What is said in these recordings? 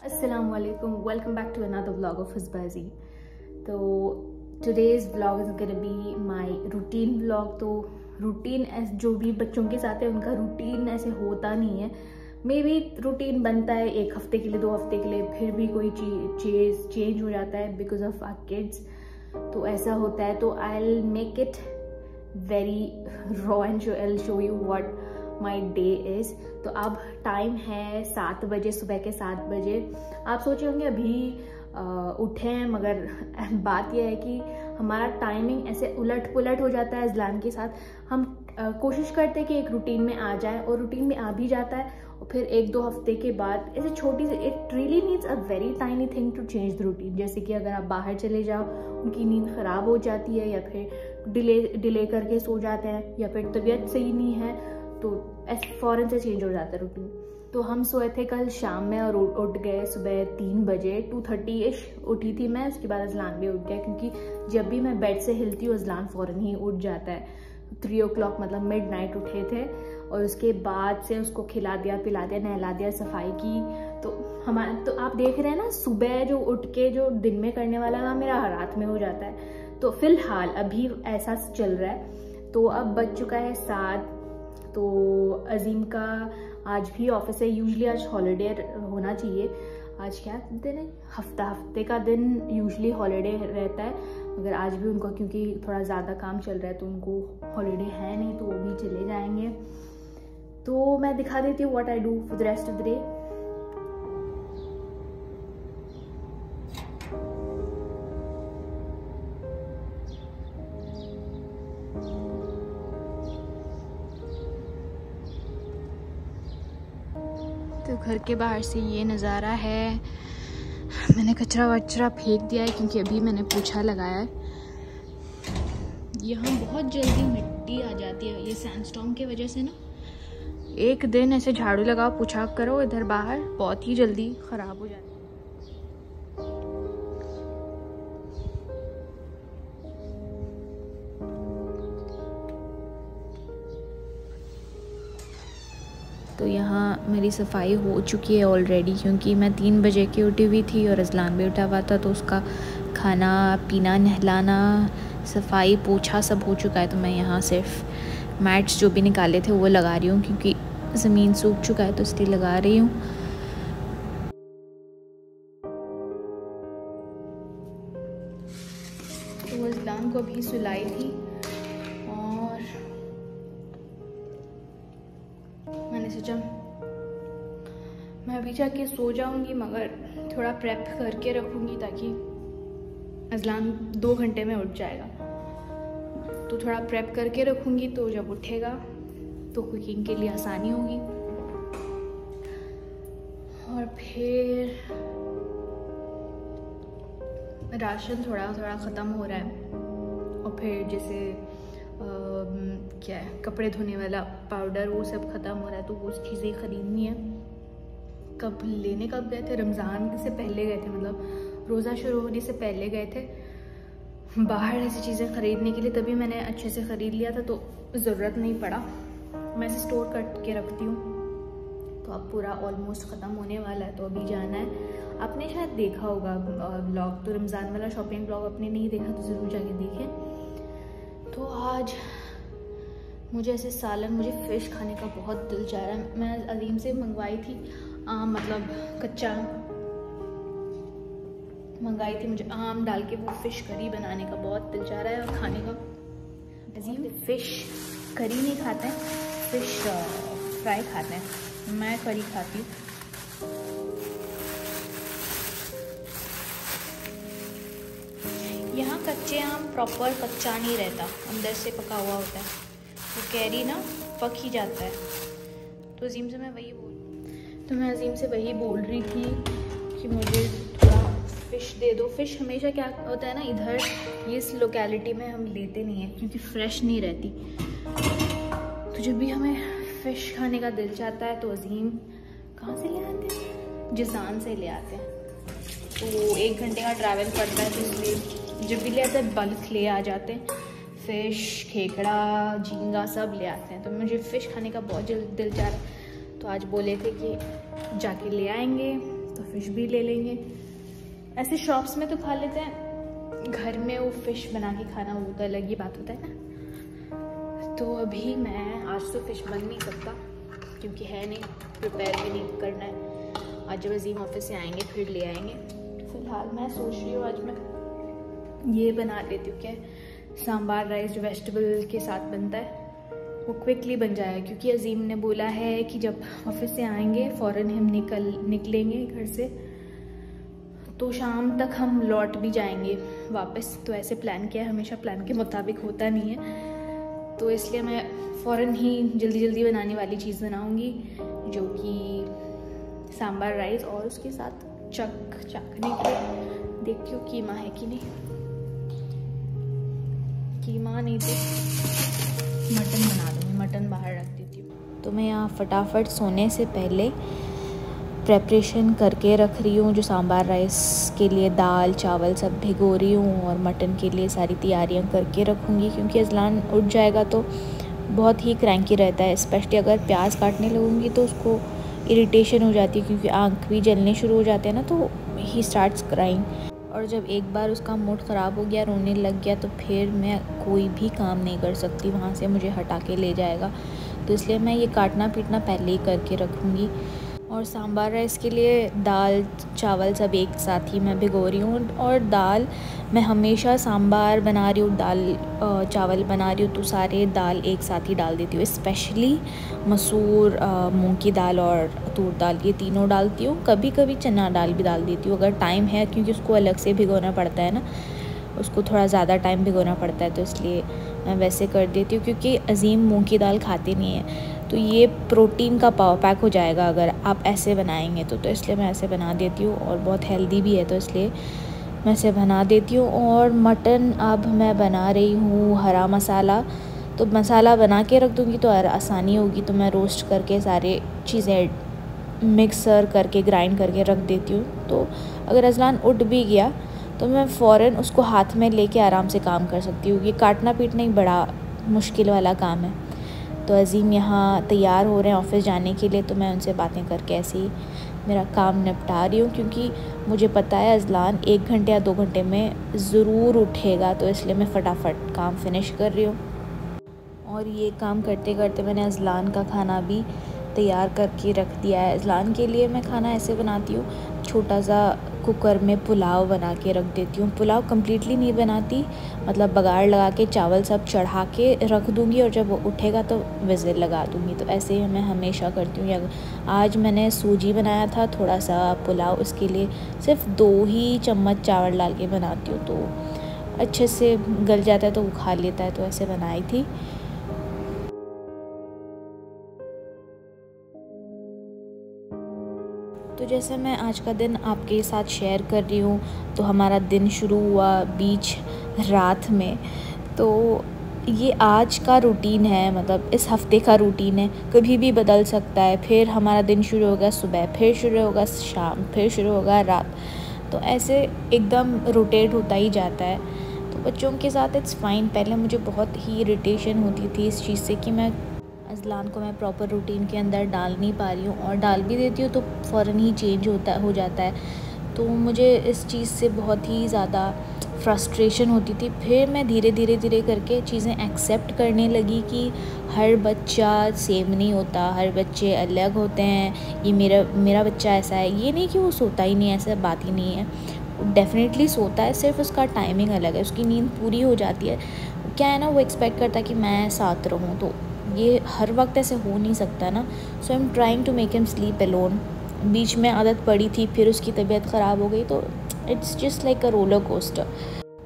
Assalamualaikum, welcome back to another vlog of Hizbazi. तो today's vlog is gonna be my routine vlog. तो routine जो भी बच्चों के साथ है उनका रूटीन ऐसे होता नहीं है. मे बी रूटीन बनता है एक हफ्ते के लिए, 2 हफ्ते के लिए, फिर भी कोई चीज़ चेंज हो जाता है बिकॉज ऑफ आवर किड्स. तो ऐसा होता है. तो I will make it very raw and I will show you what my day is. तो अब टाइम है 7 बजे, सुबह के 7 बजे. आप सोचे होंगे अभी उठे हैं, मगर बात यह है कि हमारा टाइमिंग ऐसे उलट पुलट हो जाता है अज़लान के साथ. हम कोशिश करते हैं कि एक रूटीन में आ जाए और रूटीन में आ भी जाता है, और फिर 1-2 हफ्ते के बाद ऐसे छोटी सी, it really needs a very tiny thing to change the routine. जैसे कि अगर आप बाहर चले जाओ, उनकी नींद ख़राब हो जाती है, या फिर डिले करके सो जाते हैं, या फिर तबीयत सही नहीं है, तो ऐसे फ़ौरन से चेंज हो जाता है रूटीन. तो हम सोए थे कल शाम में और उठ गए सुबह 3 बजे. 2:30 उठी थी मैं. उसके बाद अज़लान भी उठ गया, क्योंकि जब भी मैं बेड से हिलती हूँ अज़लान फ़ौरन ही उठ जाता है. 3 o'clock मतलब मिडनाइट उठे थे, और उसके बाद से उसको खिला दिया, पिला दिया, नहला दिया, सफाई की. तो आप देख रहे हैं ना, सुबह जो उठ के जो दिन में करने वाला काम मेरा रात में हो जाता है. तो फिलहाल अभी ऐसा चल रहा है. तो अब बज चुका है 7. तो अजीम का आज भी ऑफिस है. यूजुअली आज हॉलीडे होना चाहिए. आज क्या दिन है? हफ्ते का दिन यूजुअली हॉलीडे रहता है, मगर आज भी उनको क्योंकि थोड़ा ज़्यादा काम चल रहा है तो उनको हॉलीडे है नहीं, तो वो भी चले जाएंगे. तो मैं दिखा देती हूँ what I do for the rest of the day. तो घर के बाहर से ये नज़ारा है. मैंने कचरा वचरा फेंक दिया है क्योंकि अभी मैंने पोछा लगाया है. यहाँ बहुत जल्दी मिट्टी आ जाती है ये सैंडस्टॉर्म की वजह से ना. एक दिन ऐसे झाड़ू लगाओ, पोछा करो इधर बाहर, बहुत ही जल्दी ख़राब हो जाती है. तो यहाँ मेरी सफाई हो चुकी है ऑलरेडी, क्योंकि मैं 3 बजे की उठी हुई थी और अज़लान भी उठा हुआ था. तो उसका खाना पीना, नहलाना, सफाई, पोछा सब हो चुका है. तो मैं यहाँ सिर्फ मैट्स जो भी निकाले थे वो लगा रही हूँ, क्योंकि ज़मीन सूख चुका है, तो इसलिए लगा रही हूँ. तो अज़लान को अभी सुलाई थी और मैंने सोचा मैं अभी जाके सो जाऊंगी, मगर थोड़ा प्रेप करके रखूंगी ताकि अज़लान 2 घंटे में उठ जाएगा. तो थोड़ा प्रेप करके रखूंगी, तो जब उठेगा तो कुकिंग के लिए आसानी होगी. और फिर राशन थोड़ा ख़त्म हो रहा है, और फिर जैसे क्या है, कपड़े धोने वाला पाउडर, वो सब ख़त्म हो रहा है. तो वो चीज़ें ख़रीदनी है. कब गए थे? रमज़ान से पहले गए थे, मतलब रोज़ा शुरू होने से पहले गए थे बाहर ऐसी चीज़ें ख़रीदने के लिए. तभी मैंने अच्छे से ख़रीद लिया था, तो ज़रूरत नहीं पड़ा. मैं इसे स्टोर करके रखती हूँ. तो अब पूरा ऑलमोस्ट ख़त्म होने वाला है, तो अभी जाना है. आपने शायद देखा होगा ब्लॉग, तो रमज़ान वाला शॉपिंग ब्लॉग आपने नहीं देखा तो ज़रूर जाके देखें. तो आज मुझे ऐसे सालन, मुझे फ़िश खाने का बहुत दिल चाह रहा है. मैं अजीम से मंगवाई थी मतलब कच्चा मंगाई थी. मुझे आम डाल के वो फ़िश करी बनाने का बहुत दिल चाह रहा है और खाने का. अजीम फ़िश करी नहीं खाते हैं, फ़िश फ्राई खाते हैं. मैं करी खाती हूँ. यहाँ कच्चे आम प्रॉपर कच्चा नहीं रहता, अंदर से पका हुआ होता है. वो कैरी ना पक ही जाता है. तो अजीम से मैं वही बोल रही थी कि मुझे थोड़ा फ़िश दे दो. फ़िश हमेशा क्या होता है ना, इधर इस लोकेलिटी में हम लेते नहीं हैं क्योंकि फ्रेश नहीं रहती. तो जब भी हमें फ़िश खाने का दिल चाहता है तो अजीम कहाँ से ले आते हैं? जिज़ान से ले आते हैं. तो 1 घंटे का ट्रैवल पड़ता है, तो इसलिए जब भी ले आते हैं बल्क ले आ जाते हैं. फ़िश, खेकड़ा, झींगा सब ले आते हैं. तो मुझे फ़िश खाने का बहुत दिल चाह रहा है. तो आज बोले थे कि जाके ले आएंगे, तो फ़िश भी ले लेंगे। ऐसे शॉप्स में तो खा लेते हैं, घर में वो फ़िश बना के खाना वो तो अलग ही बात होता है ना। तो अभी मैं आज तो फ़िश बन नहीं सकता क्योंकि है नहीं, प्रिपेयर भी नहीं करना है। आज जब अजीम ऑफिस से आएंगे फिर ले आएंगे। फ़िलहाल मैं सोच रही हूँ आज मैं ये बना लेती हूँ, क्या सांबार राइस जो वेजिटेबल के साथ बनता है, वो क्विकली बन जाएगा। क्योंकि अजीम ने बोला है कि जब ऑफिस से आएंगे फ़ौरन हम निकलेंगे घर से, तो शाम तक हम लौट भी जाएंगे वापस। तो ऐसे प्लान किया है, हमेशा प्लान के मुताबिक होता नहीं है, तो इसलिए मैं फ़ौरन ही जल्दी जल्दी बनाने वाली चीज़ बनाऊंगी जो कि सांबार राइस, और उसके साथ चखने के देखती हूँ कीमा है कि नहीं। कीमा नहीं तो मटन बना दूँगी, मटन बाहर रख देती हूँ। तो मैं यहाँ फटाफट सोने से पहले प्रेपरेशन करके रख रही हूँ, जो सांबार राइस के लिए दाल चावल सब भिगो रही हूँ, और मटन के लिए सारी तैयारियाँ करके रखूँगी। क्योंकि अजलान उठ जाएगा तो बहुत ही क्रैंकी रहता है, स्पेशली अगर प्याज काटने लगूँगी तो उसको इरिटेशन हो जाती है, क्योंकि आँख भी जलने शुरू हो जाते हैं ना, तो ही स्टार्ट्स क्राइंग। और जब एक बार उसका मूड ख़राब हो गया, रोने लग गया, तो फिर मैं कोई भी काम नहीं कर सकती, वहाँ से मुझे हटा के ले जाएगा। तो इसलिए मैं ये काटना पीटना पहले ही करके रखूँगी। और सांबार राइस के लिए दाल चावल सब एक साथ ही मैं भिगो रही हूँ। और दाल मैं हमेशा सांबार बना रही हूँ, दाल चावल बना रही हूँ तो सारे दाल एक साथ ही डाल देती हूँ। स्पेशली मसूर, मूंग की दाल और तूर दाल, ये तीनों डालती हूँ। कभी कभी चना दाल भी डाल देती हूँ अगर टाइम है, क्योंकि उसको अलग से भिगोना पड़ता है ना, उसको थोड़ा ज़्यादा टाइम भिगोना पड़ता है, तो इसलिए मैं वैसे कर देती हूँ। क्योंकि अजीम मूंग की दाल खाते नहीं है, तो ये प्रोटीन का पावर पैक हो जाएगा अगर आप ऐसे बनाएंगे तो इसलिए मैं ऐसे बना देती हूँ। और बहुत हेल्दी भी है, तो इसलिए मैं ऐसे बना देती हूँ। और मटन अब मैं बना रही हूँ हरा मसाला, तो मसाला बना के रख दूँगी तो आसानी होगी। तो मैं रोस्ट करके सारे चीज़ें मिक्सर करके ग्राइंड करके रख देती हूँ। तो अगर अजलान उठ भी गया तो मैं फ़ौरन उसको हाथ में लेके आराम से काम कर सकती हूँ। ये काटना पीटना ही बड़ा मुश्किल वाला काम है। तो अजीम यहाँ तैयार हो रहे हैं ऑफिस जाने के लिए, तो मैं उनसे बातें करके ऐसे ही मेरा काम निपटा रही हूँ। क्योंकि मुझे पता है अजलान 1 घंटे या 2 घंटे में ज़रूर उठेगा, तो इसलिए मैं फटाफट काम फिनिश कर रही हूँ। और ये काम करते करते मैंने अजलान का खाना भी तैयार करके रख दिया है। अजलान के लिए मैं खाना ऐसे बनाती हूँ, छोटा सा कुकर में पुलाव बना के रख देती हूँ। पुलाव कम्प्लीटली नहीं बनाती, मतलब बघाड़ लगा के चावल सब चढ़ा के रख दूँगी, और जब वो उठेगा तो विज़िल लगा दूँगी। तो ऐसे ही मैं हमेशा करती हूँ। आज मैंने सूजी बनाया था थोड़ा सा पुलाव, उसके लिए सिर्फ 2 ही चम्मच चावल डाल के बनाती हूँ, तो अच्छे से गल जाता है तो वो खा लेता है, तो ऐसे बनाई थी। तो जैसे मैं आज का दिन आपके साथ शेयर कर रही हूँ, तो हमारा दिन शुरू हुआ बीच रात में। तो ये आज का रूटीन है, मतलब इस हफ़्ते का रूटीन है, कभी भी बदल सकता है। फिर हमारा दिन शुरू होगा सुबह, फिर शुरू होगा शाम, फिर शुरू होगा रात, तो ऐसे एकदम रोटेट होता ही जाता है। तो बच्चों के साथ इट्स फाइन। पहले मुझे बहुत ही इरिटेशन होती थी इस चीज़ से कि मैं अजलान को मैं प्रॉपर रूटीन के अंदर डाल नहीं पा रही हूँ, और डाल भी देती हूँ तो फ़ौरन ही चेंज हो जाता है। तो मुझे इस चीज़ से बहुत ही ज़्यादा फ्रस्ट्रेशन होती थी। फिर मैं धीरे धीरे करके चीज़ें एक्सेप्ट करने लगी कि हर बच्चा सेम नहीं होता, हर बच्चे अलग होते हैं। ये मेरा बच्चा ऐसा है, ये नहीं कि वो सोता ही नहीं है, ऐसा बात ही नहीं है, वो डेफिनेटली सोता है, सिर्फ उसका टाइमिंग अलग है, उसकी नींद पूरी हो जाती है। क्या है ना, वो एक्सपेक्ट करता है कि मैं साथ रहूँ, तो ये हर वक्त ऐसे हो नहीं सकता ना। So I am trying to make him sleep alone. बीच में आदत पड़ी थी, फिर उसकी तबीयत ख़राब हो गई, तो it's just like a roller coaster.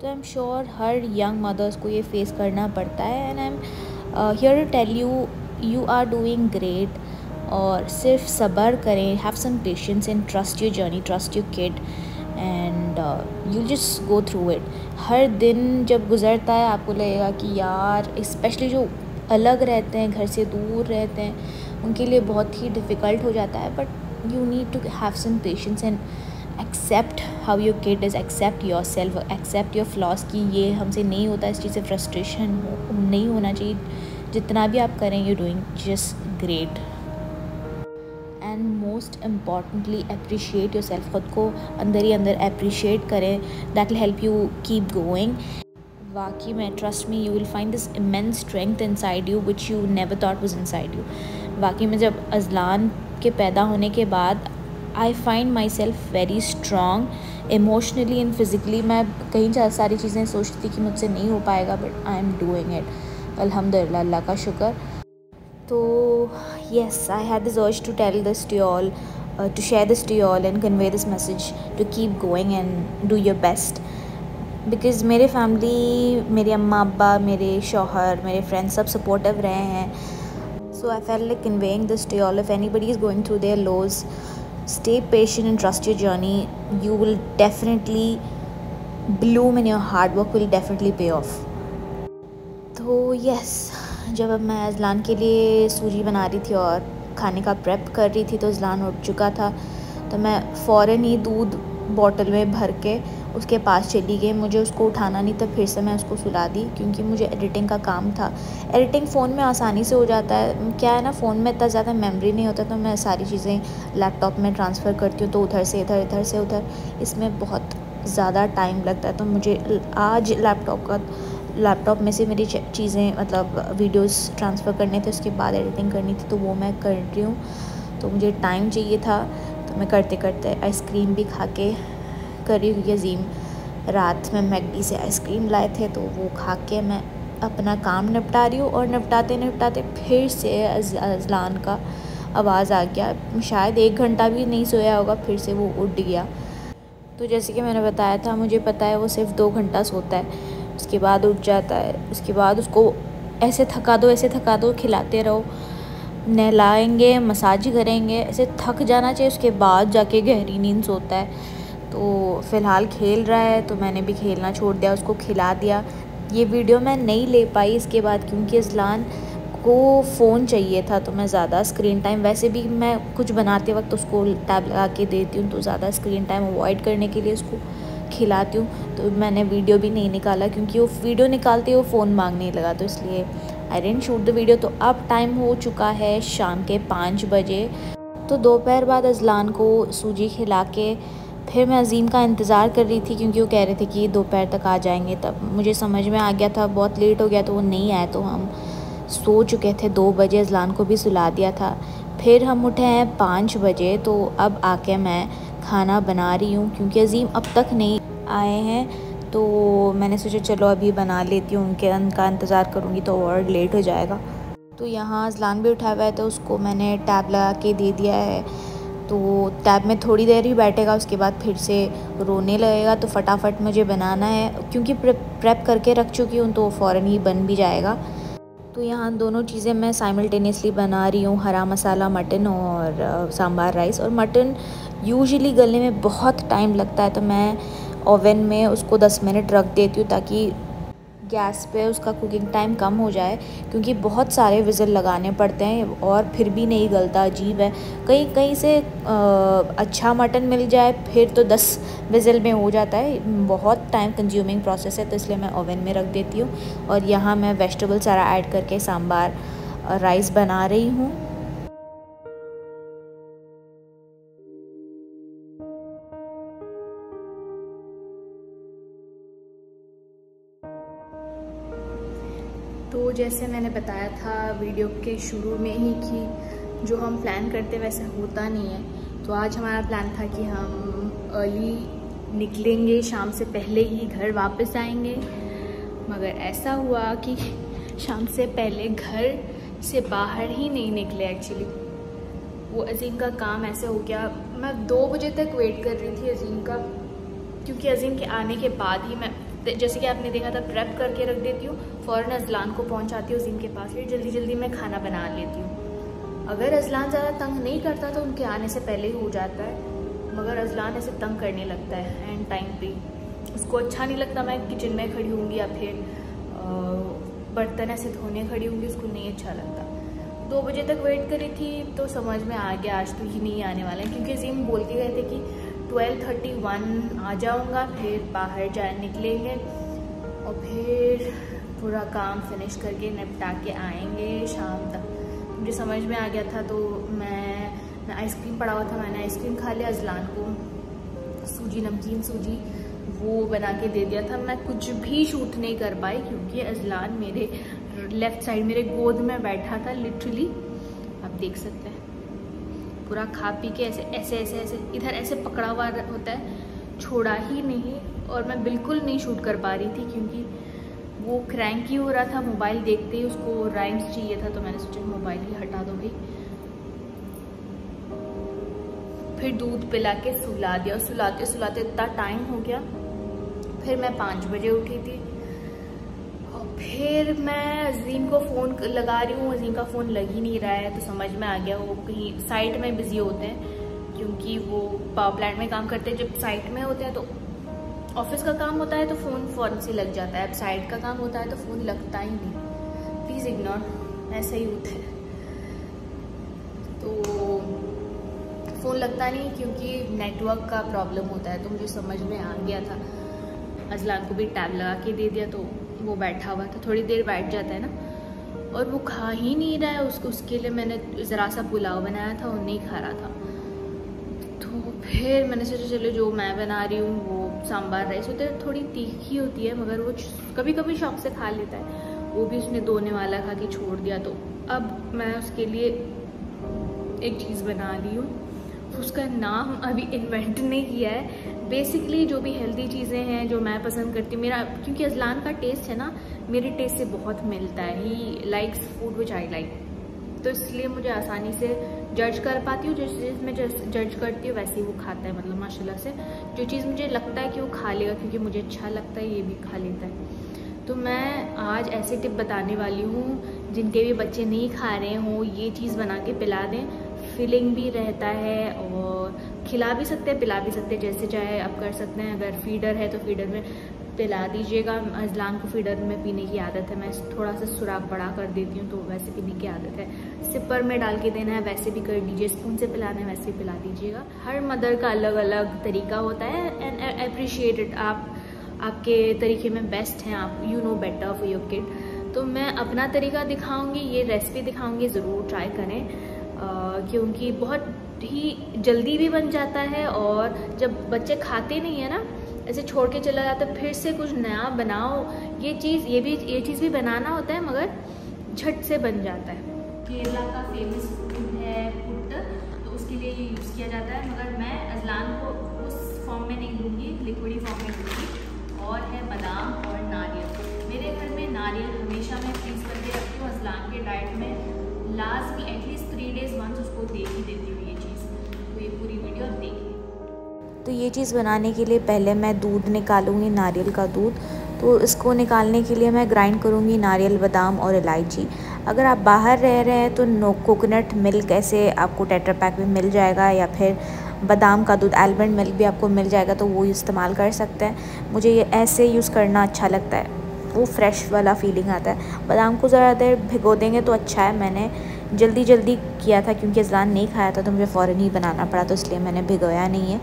तो आई एम श्योर हर यंग मदर्स को ये फेस करना पड़ता है। And I am here to tell you, you are doing great. और सिर्फ सब्र करें, have some patience and trust your journey, trust your kid, and you just go through it. हर दिन जब गुजरता है आपको लगेगा कि यार, स्पेशली जो अलग रहते हैं, घर से दूर रहते हैं, उनके लिए बहुत ही डिफ़िकल्ट हो जाता है। But you need to have some patience and accept how your kid is, accept yourself, accept your flaws कि ये हमसे नहीं होता, इस चीज़ से फ्रस्ट्रेशन नहीं होना चाहिए। जितना भी आप करें, you doing just great. And most importantly appreciate your self. ख़ुद को अंदर ही अंदर अप्रिशिएट करें, that will help you keep going. वाकई में trust me, you will find this immense strength inside you which you never thought was inside you. वाकई में जब अज़लान के पैदा होने के बाद I find my self very strong emotionally and physically. मैं कई सारी चीज़ें सोचती थी कि मुझसे नहीं हो पाएगा, but I am doing it, अल्हम्दुलिल्लाह, अल्लाह का शुक्र। तो yes, I had this urge to tell this to all, to share this to all and convey this message to keep going and do your best. Because मेरे family, मेरे अम्मा अब्बा, मेरे शौहर, मेरे फ्रेंड्स सब सपोर्टिव रहे हैं। So I felt like conveying this to all, if anybody is going through their lows, stay patient and trust your journey. You will definitely bloom and your hard work will definitely pay off. तो yes, जब अब मैं अज़लान के लिए सूजी बना रही थी और खाने का प्रेप कर रही थी तो अज़लान उठ चुका था। तो मैं फ़ौरन ही दूध बॉटल में भर के उसके पास चली गई। मुझे उसको उठाना नहीं था, फिर से मैं उसको सुला दी क्योंकि मुझे एडिटिंग का काम था। एडिटिंग फ़ोन में आसानी से हो जाता है, क्या है ना, फ़ोन में इतना ज़्यादा मेमोरी नहीं होता, तो मैं सारी चीज़ें लैपटॉप में ट्रांसफ़र करती हूँ, तो उधर से इधर, इधर से उधर, इसमें बहुत ज़्यादा टाइम लगता है। तो मुझे आज लैपटॉप में से मेरी चीज़ें, मतलब वीडियोस ट्रांसफ़र करने थे, उसके बाद एडिटिंग करनी थी, तो वो मैं कर रही हूँ। तो मुझे टाइम चाहिए था, तो मैं करते करते आइसक्रीम भी खा के कर रही हूँ, क्योंकि अज़ीम रात में मैकडी से आइसक्रीम लाए थे, तो वो खा के मैं अपना काम निपटा रही हूँ। और निपटाते निपटाते फिर से अज़लान का आवाज़ आ गया। शायद 1 घंटा भी नहीं सोया होगा, फिर से वो उठ गया। तो जैसे कि मैंने बताया था, मुझे पता है वो सिर्फ 2 घंटा सोता है, उसके बाद उठ जाता है। उसके बाद उसको ऐसे थका दो, खिलाते रहो, नहलाएंगे, मसाज करेंगे, ऐसे थक जाना चाहिए, उसके बाद जाके गहरी नींद सोता है। तो फ़िलहाल खेल रहा है, तो मैंने भी खेलना छोड़ दिया, उसको खिला दिया। ये वीडियो मैं नहीं ले पाई इसके बाद, क्योंकि अज़लान को फ़ोन चाहिए था, तो मैं ज़्यादा स्क्रीन टाइम, वैसे भी मैं कुछ बनाते वक्त उसको टैब लगा के देती हूँ, तो ज़्यादा स्क्रीन टाइम अवॉइड करने के लिए उसको खिलाती हूँ। तो मैंने वीडियो भी नहीं निकाला, क्योंकि वो वीडियो निकालते वो फ़ोन मांगने लगा, तो इसलिए I didn't shoot the video. तो अब टाइम हो चुका है शाम के 5 बजे। तो दोपहर बाद अज़लान को सूजी खिला के फिर मैं अज़ीम का इंतज़ार कर रही थी, क्योंकि वो कह रहे थे कि दोपहर तक आ जाएंगे। तब मुझे समझ में आ गया था बहुत लेट हो गया, तो वो नहीं आए, तो हम सो चुके थे। 2 बजे अज़लान को भी सुला दिया था। फिर हम उठे हैं 5 बजे, तो अब आके मैं खाना बना रही हूँ, क्योंकि अज़ीम अब तक नहीं आए हैं, तो मैंने सोचा चलो अभी बना लेती हूँ, उनका इंतज़ार करूँगी तो और लेट हो जाएगा। तो यहाँ अज़लान भी उठा हुआ है, तो उसको मैंने टैब लगा के दे दिया है। तो टैब में थोड़ी देर ही बैठेगा, उसके बाद फिर से रोने लगेगा, तो फटाफट मुझे बनाना है, क्योंकि प्रेप करके रख चुकी हूँ, तो फ़ौरन ही बन भी जाएगा। तो यहाँ दोनों चीज़ें मैं साइमल्टेनियसली बना रही हूँ, हरा मसाला मटन और सांभर राइस। और मटन यूजुअली गलने में बहुत टाइम लगता है, तो मैं ओवन में उसको 10 मिनट रख देती हूँ, ताकि गैस पे उसका कुकिंग टाइम कम हो जाए, क्योंकि बहुत सारे विज़ल लगाने पड़ते हैं और फिर भी नहीं गलता। अजीब है, कहीं से अच्छा मटन मिल जाए फिर तो 10 विज़ल में हो जाता है। बहुत टाइम कंज्यूमिंग प्रोसेस है, तो इसलिए मैं ओवन में रख देती हूँ। और यहाँ मैं वेजिटेबल सारा ऐड करके सांभर राइस बना रही हूँ। तो जैसे मैंने बताया था वीडियो के शुरू में ही कि जो हम प्लान करते वैसे होता नहीं है। तो आज हमारा प्लान था कि हम अर्ली निकलेंगे, शाम से पहले ही घर वापस आएंगे, मगर ऐसा हुआ कि शाम से पहले घर से बाहर ही नहीं निकले। एक्चुअली वो अज़ीम का काम ऐसे हो गया, मैं 2 बजे तक वेट कर रही थी अज़ीम का, क्योंकि अज़ीम के आने के बाद ही मैं, जैसे कि आपने देखा था, प्रेप करके रख देती हूँ, फ़ौरन अज़लान को पहुँचाती हूँ अज़ीम के पास, फिर जल्दी जल्दी मैं खाना बना लेती हूँ। अगर अज़लान ज़्यादा तंग नहीं करता तो उनके आने से पहले ही हो जाता है, मगर अज़लान ऐसे तंग करने लगता है एंड टाइम पे। उसको अच्छा नहीं लगता मैं किचन में खड़ी होंगी या फिर बर्तन ऐसे धोने खड़ी होंगी, उसको नहीं अच्छा लगता। 2 बजे तक वेट करी थी, तो समझ में आ गया आज तो ये नहीं आने वाला है, क्योंकि अज़ीम बोल के गए थे कि 12:31 आ जाऊँगा, फिर बाहर निकलेंगे और फिर पूरा काम फिनिश करके निपटा के आएंगे शाम तक। मुझे समझ में आ गया था, तो मैं मैं आइसक्रीम पड़ा हुआ था, मैंने आइसक्रीम खा लिया। अजलान को सूजी, नमकीन सूजी वो बना के दे दिया था। मैं कुछ भी शूट नहीं कर पाई क्योंकि अजलान मेरे लेफ़्ट साइड मेरे गोद में बैठा था लिटरली, आप देख सकते हैं। पूरा खा पी के ऐसे ऐसे ऐसे ऐसे इधर ऐसे पकड़ा हुआ होता है, छोड़ा ही नहीं। और मैं बिल्कुल नहीं शूट कर पा रही थी क्योंकि वो क्रैंकी हो रहा था। मोबाइल देखते ही उसको राइम्स चाहिए था, तो मैंने सोचा मोबाइल ही हटा दो भाई। फिर दूध पिला के सुला दिया, सुलाते सुलाते इतना टाइम हो गया। फिर मैं 5 बजे उठी थी और फिर मैं अजीम को फ़ोन लगा रही हूँ, अजीम का फ़ोन लग ही नहीं रहा है। तो समझ में आ गया वो कहीं साइट में बिज़ी होते हैं क्योंकि वो पावर प्लांट में काम करते हैं। जब साइट में होते हैं तो ऑफिस का काम होता है तो फ़ोन फ़ौरन से लग जाता है, अब साइट का काम होता है तो फ़ोन लगता ही नहीं। प्लीज़ इग्नोर, ऐसा ही होता है। तो फ़ोन लगता नहीं क्योंकि नेटवर्क का प्रॉब्लम होता है। तो मुझे समझ में आ गया था। अजलान को भी टैब लगा के दे दिया, तो वो बैठा हुआ था, थोड़ी देर बैठ जाता है ना। और वो खा ही नहीं रहा है, उसके लिए मैंने ज़रा सा पुलाव बनाया था, वो नहीं खा रहा था। तो फिर मैंने सोचा चलो जो मैं बना रही हूँ वो सांभर राइस होता है, थोड़ी तीखी होती है मगर वो कभी कभी शौक से खा लेता है। वो भी उसने दोने वाला खा के छोड़ दिया। तो अब मैं उसके लिए एक चीज़ बना रही हूँ, उसका नाम अभी इन्वेंट नहीं किया है। बेसिकली जो भी हेल्दी चीज़ें हैं जो मैं पसंद करती हूँ, मेरा क्योंकि अजलान का टेस्ट है ना मेरे टेस्ट से बहुत मिलता है। He likes food which I like, तो इसलिए मुझे आसानी से जज कर पाती हूँ। जिस चीज़ में जज करती हूँ वैसे ही वो खाता है, मतलब माशाल्लाह से। जो चीज़ मुझे लगता है कि वो खा लेगा क्योंकि मुझे अच्छा लगता है, ये भी खा लेता है। तो मैं आज ऐसे टिप बताने वाली हूँ जिनके भी बच्चे नहीं खा रहे हों, ये चीज़ बना के पिला दें। फिलिंग भी रहता है और खिला भी सकते हैं, पिला भी सकते हैं, जैसे चाहे आप कर सकते हैं। अगर फीडर है तो फीडर में पिला दीजिएगा। अजलान को फीडर में पीने की आदत है, मैं थोड़ा सा सुराख बड़ा कर देती हूँ तो वैसे पीने की आदत है। सिपर में डाल के देना है वैसे भी कर दीजिए, स्पून से पिलाना है वैसे पिला दीजिएगा। हर मदर का अलग अलग तरीका होता है एंड अप्रिशिएट इट। आपके तरीके में बेस्ट हैं, आप you know better for your kid. तो मैं अपना तरीका दिखाऊंगी, ये रेसिपी दिखाऊंगी, ज़रूर ट्राई करें क्योंकि बहुत ही जल्दी भी बन जाता है। और जब बच्चे खाते नहीं है ना, ऐसे छोड़ के चला जाता है, फिर से कुछ नया बनाओ। ये चीज़ भी बनाना होता है मगर झट से बन जाता है। केरला का फेमस फूड है पुट्ट, तो उसके लिए ये यूज़ किया जाता है। मगर मैं अजलान को उस फॉर्म में नहीं दूँगी, लिक्विडी फॉर्म में दूँगी। और है बादाम और नारियल। मेरे घर में नारियल हमेशा मैं फ्रीज करके रखती हूँ। अजलान के डाइट में लाजमी एटलीस्ट 3 days वंस उसको दे ही देती हूँ ये चीज़। तो ये पूरी वीडियो आप देखिए। तो ये चीज़ बनाने के लिए पहले मैं दूध निकालूंगी, नारियल का दूध। तो इसको निकालने के लिए मैं ग्राइंड करूंगी नारियल, बादाम और इलायची। अगर आप बाहर रह रहे हैं तो कोकोनट मिल्क ऐसे आपको टेट्रा पैक में मिल जाएगा, या फिर बादाम का दूध, आलमंड मिल्क भी आपको मिल जाएगा, तो वो इस्तेमाल कर सकते हैं। मुझे ये ऐसे यूज़ करना अच्छा लगता है, वो फ्रेश वाला फीलिंग आता है। बादाम को ज़रा देर भिगो देंगे तो अच्छा है। मैंने जल्दी किया था क्योंकि अजलान नहीं खाया था तो मुझे फ़ौरन ही बनाना पड़ा, तो इसलिए मैंने भिगोया नहीं है।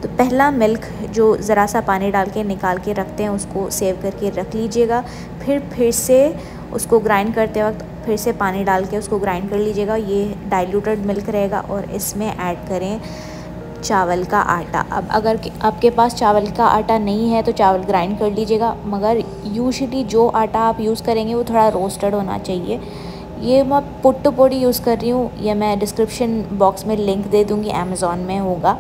तो पहला मिल्क जो ज़रा सा पानी डाल के निकाल के रखते हैं उसको सेव करके रख लीजिएगा। फिर से उसको ग्राइंड करते वक्त फिर से पानी डाल के उसको ग्राइंड कर लीजिएगा। ये डाइल्यूटेड मिल्क रहेगा। और इसमें ऐड करें चावल का आटा। अब अगर आपके पास चावल का आटा नहीं है तो चावल ग्राइंड कर लीजिएगा, मगर यूजुअली जो आटा आप यूज़ करेंगे वो थोड़ा रोस्टेड होना चाहिए। ये मैं पुट्ट पोड़ी यूज़ कर रही हूँ, ये मैं डिस्क्रिप्शन बॉक्स में लिंक दे दूँगी, अमेज़ॉन में होगा।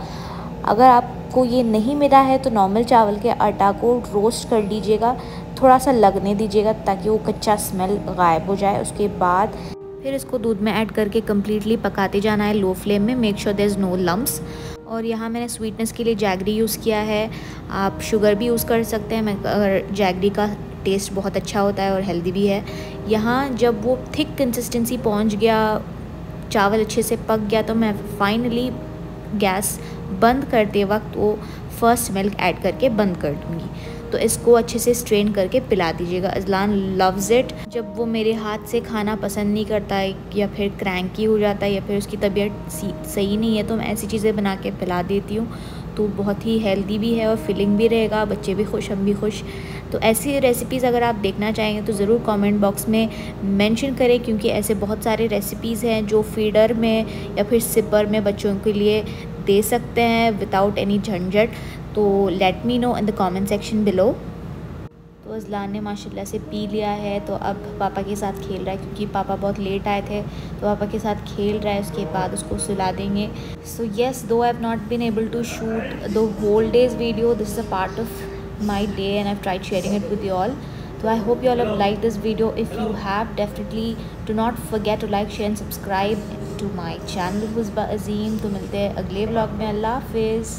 अगर आपको ये नहीं मिला है तो नॉर्मल चावल के आटा को रोस्ट कर लीजिएगा, थोड़ा सा लगने दीजिएगा ताकि वो कच्चा स्मेल गायब हो जाए। उसके बाद फिर इसको दूध में ऐड करके कम्प्लीटली पकाते जाना है लो फ्लेम में। Make sure there is no lumps. और यहाँ मैंने स्वीटनेस के लिए जैगरी यूज़ किया है, आप शुगर भी यूज़ कर सकते हैं, मगर जैगरी का टेस्ट बहुत अच्छा होता है और हेल्दी भी है। यहाँ जब वो थिक कंसिस्टेंसी पहुँच गया, चावल अच्छे से पक गया, तो मैं फाइनली गैस बंद करते वक्त वो फर्स्ट मिल्क ऐड करके बंद कर दूँगी। तो इसको अच्छे से स्ट्रेन करके पिला दीजिएगा। Azlan loves it. जब वो मेरे हाथ से खाना पसंद नहीं करता है या फिर क्रैंकी हो जाता है या फिर उसकी तबीयत सही नहीं है तो मैं ऐसी चीज़ें बना के पिला देती हूँ, तो बहुत ही हेल्दी भी है और फिलिंग भी रहेगा, बच्चे भी खुश, हम भी खुश। तो ऐसी रेसिपीज़ अगर आप देखना चाहेंगे तो ज़रूर कमेंट बॉक्स में मेंशन करें, क्योंकि ऐसे बहुत सारे रेसिपीज़ हैं जो फीडर में या फिर सिपर में बच्चों के लिए दे सकते हैं विदाउट एनी झंझट। तो let me know in the comment section below. तो अज़लान ने माशाल्लाह से पी लिया है, तो अब पापा के साथ खेल रहा है, क्योंकि पापा बहुत लेट आए थे, तो पापा के साथ खेल रहा है। उसके बाद उसको सुला देंगे। So yes, though I have not been able to shoot the whole day's video, this is a part of my day and I've tried sharing it with you all. So I hope you all have liked this video. If you have, definitely do not forget to like, share and subscribe to my channel Husba Azim. तो मिलते हैं अगले vlog में। अल्लाह हाफिज़।